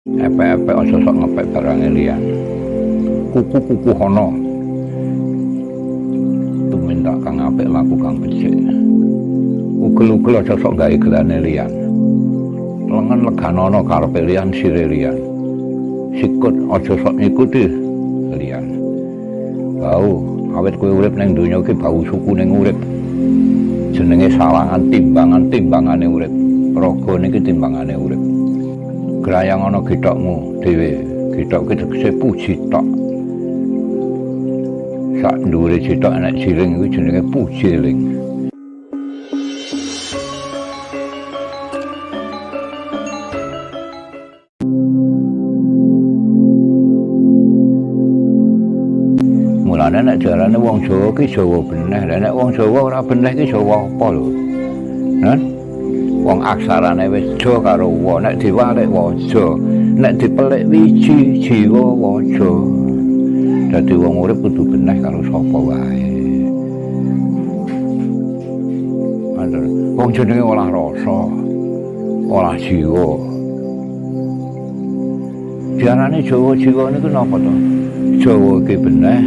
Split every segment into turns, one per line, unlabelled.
Epek-epek aja sok ngepek barang liyan. Kuku-kuku hono. Tumindak kang apik laku kang becik. Ugel-ugel aja sok gawe gelane liyan. Lengan leganono karepe liyan sire liyan. Sikut aja sok ngikuti liyan. Bau awet kowe urip ning donya iki bau suku ning urip. Jenenge sawangan timbangane urip. Raga niki timbangane urip. Grayang ana gethokmu dhewe. Gethok ki tegese puji tok. Sak dhuwure cithok enek jiring iku jenenge pujiling. Mulane nek jarane wong Jawa ki Jawa beneh, nek wong Jawa ora beneh ki Jawa apa lho. Hah? Wong aksarane wis ja karo wa, nek diwalik waja, nek dipelik wiji jiwa waja. Dadi wong urip kudu beneh karo sapa wae. Andel wong jenenge olah rasa, olah jiwa. Jarane Jawa jiwa niku napa to? Jawa ki beneh,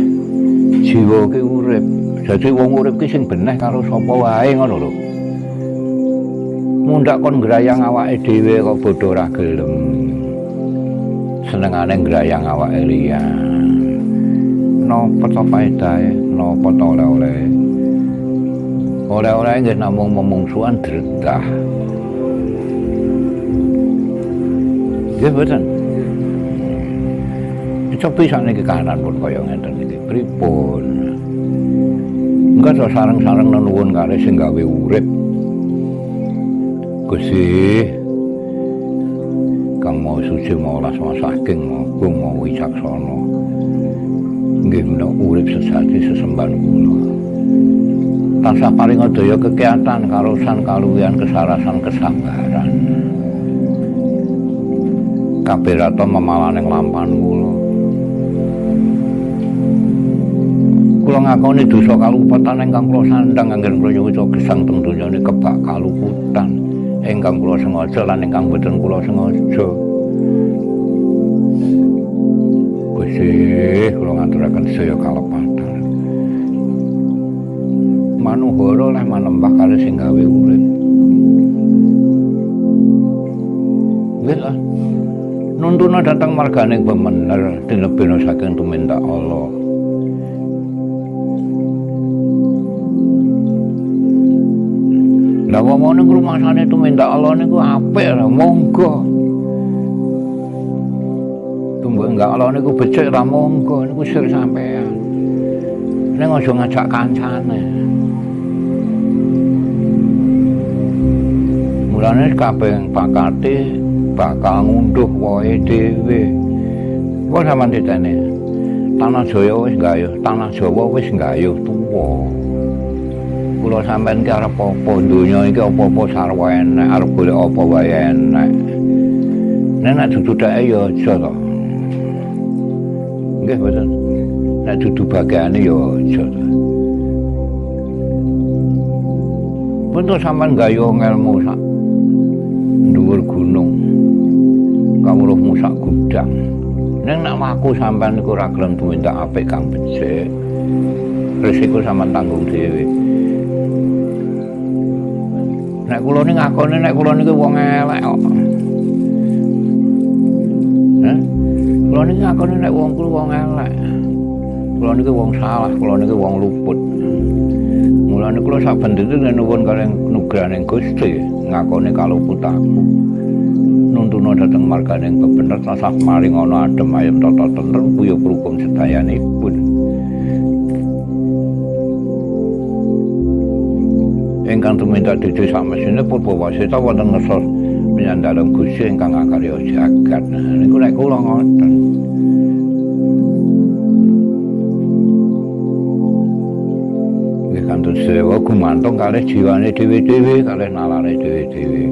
jiwa ki urip. Dadi wong urip ki sing beneh karo sapa wae ngono lho. Mundak kon ngrayang awake dhewe kok bodho ora gelem. Senengane ngrayang awake liyan. Napa to paedahe, napa to oleh-oleh. Oleh-oleh nggih namung memungsuhan drendah. Nggih mboten. Coba sakniki kahanan pun kaya ngeten iki. Pripun? Enggak to sareng-sareng nuwun kalih sing gawe urip. Gusti kang mau suci mau las mau saking mau mau wicaksana nggih menawa urip sejati sesembahan kula tansah paring daya kekiatan karosan kaluwihan kesarasan kesabaran kabirata memalaning lampan kula ngakoni dosa kalupetan ingkang kula sandhang anggen kula nyuwun gesang teng donya niki kebak kaluputan ingkang kula sengaja lan ingkang boten kula sengaja. Gusti, kula ngaturaken sedaya kalepatan. Manuhara leh manembah kalih sing gawe urip. Nggih lah. Nuntuna dhateng marganing bener tinebena saking tumindak Allah. Lah wong ning rumasane tumindak Allah niku apik lho, monggo. Tumindak Allah niku becik ra monggo, niku sir sampean. Ning aja ngajak kancane. Mulane kabeh pakate bakal ngunduh wae dhewe. Kok sampean ditene. Tanah Jaya wis gayuh, tanah Jawa wis gayuh tuwa. Kula sampean ki arep apa donya iki apa-apa sarwa enek, arep golek apa wae enek. Nek dudake ya aja to. Nggih mboten. Nek dudu bagiane ya aja to. Bentuk sampean gayuh ngelmu sak dhuwur gunung. Kawruhmu sak gudang. Nek aku sampean niku ora gelem tumindak apik kang becik. Resiko sampean tanggung dhewe. Nek kula niki ngakoni nek kula niki wong elek kok. Hah? Kula niki ngakoni nek wong elek. Kula niki wong salah, kula niki wong luput. Mulane kula saben dinten nuwun kalih nugraning Gusti ngakoni kaluputanku. Nuntuna dhateng marganing bebener tansah maring ana adem ayem tata tentrem kuyup rukum sedayanipun. Ingkang tumindak didi samesine purba wasita wonten ngersa menyandalem Gusti ingkang ngakarya jagat. Niku nek kula ngoten. Nggih kantun sewa gumantung kalih jiwane dhewe-dhewe, kalih nalare dhewe-dhewe.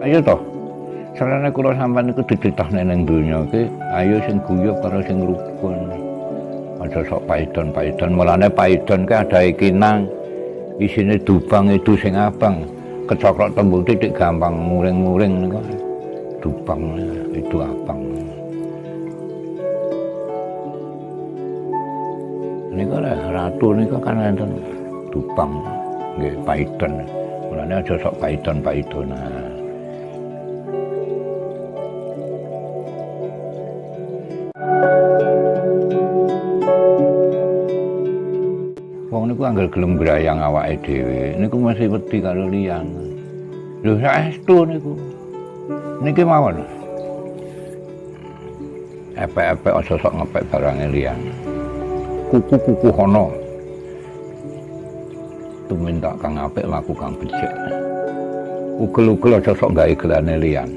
Ayo to. Sarane kula sampeyan niku dititahne ning donya iki, ayo sing guyub karo sing rukun. Aja sok paidon-paidon, mulane paidon ki ada ikinang isine dubang itu sing abang kecoklok tembung titik gampang muring-muring niku. Dupang itu abang. Niku ratu niku kan enten Dupang nggih Paidon. Mulane aja sok Paidon-paidonan. Wong niku anggar gelem grayang awake dhewe, niku mesti wedi karo liyan. Lho saestu niku. Niki mawon. Epek-epek aja sok ngepek barange liyan. Kuku-kuku hono. Tumindak kang apik laku kang becik. Ugel-ugel aja sok gawe gelane liyan.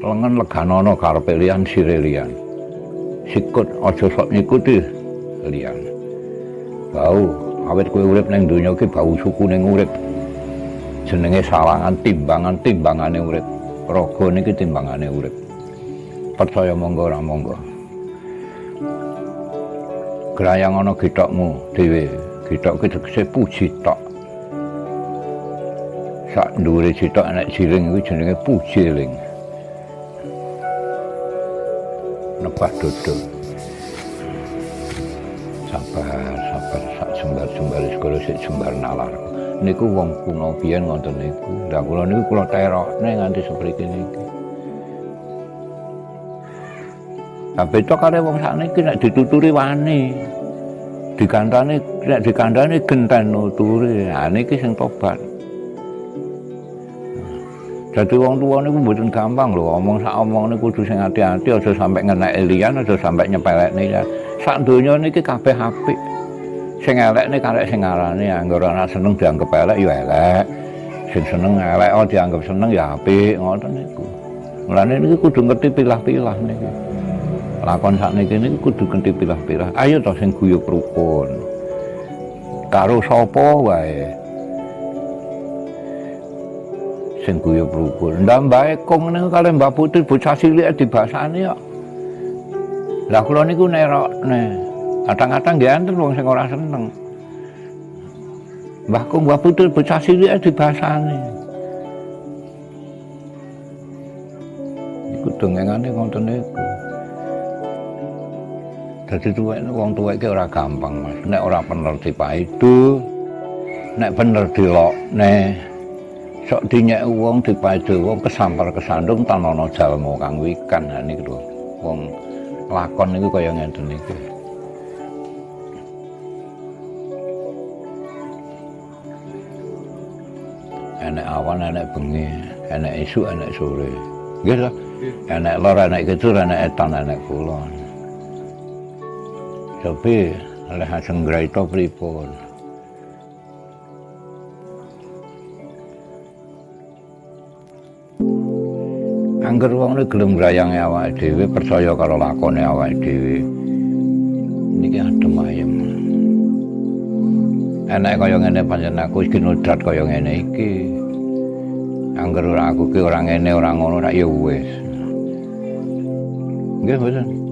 Lengen leganono karepe liyan sire liyan. Sikut aja sok ngikuti liyan. Bau, awet kowe urip ning donya iki bau suku ning urip. Jenenge sawangan timbangane urip. Raga niki timbangane urip. Percaya monggo ora monggo. Grayang ana githokmu dhewe. Githok ki tegese puji tok. Sak dhuwure githok enek jiring kuwi jenenge pujiling. Nepah dodo. Sabar sak jembar sekolah sik jembar nalar. Niku wong kuno biyen ngoten niku. Lah kula niku kula terokne nganti sepriki niki. Tapi tok kare wong sakniki nek dituturi wani. Dikandani nek dikandani genten nuturi. Ha niki sing tobat. Dadi wong tuwa niku mboten gampang lho, omong sak omong niku kudu sing ati-ati aja sampe ngeneki liyan, aja sampe nyepelekne liyan. Sak donya niki kabeh apik. Sing elekne karek sing ngarani anggere ora seneng dianggep elek ya elek. Sing seneng elek dianggep seneng ya apik, ngoten niku. Mulane niki kudu ngerti pilah-pilah niki. Lakon sakniki niku kudu ngerti pilah-pilah. Ayo to sing guyub rukun. Karo sapa wae. Sing guyub rukun. Ndak mbae kong niku kali Mbak Putri bocah cilik dibasani kok. Lah kula niku nerokne. Kadang-kadang nggih enten wong sing ora seneng. Mbah kok Mbak Putri bocah cilik dibasani. Iku dongengane ngoten niku. Dadi tuwek wong tuwek iki ora gampang, Mas. Nek ora bener dipaidu, nek bener dilokne, sok dinyek wong dipaidu wong kesampar kesandung tan ana jalma kang wikan. Ha niku lho. Wong lakon niku kaya ngenten niku. Enek awan, enek bengi, enek esuk, enek sore. Nggih lho. Enek lor, enek kidul, enek etan, enek kulon. Tapi oleh ajeng ngraita pripun? Angger wong nek gelem ngrayangi awake dhewe, percaya karo lakone awake dhewe. Niki adem ayem. Enek kaya ngene pancen aku iki nodrat kaya ngene iki. Angger ora aku ki ora ngene ora ngono rak ya wis. Nggih mboten.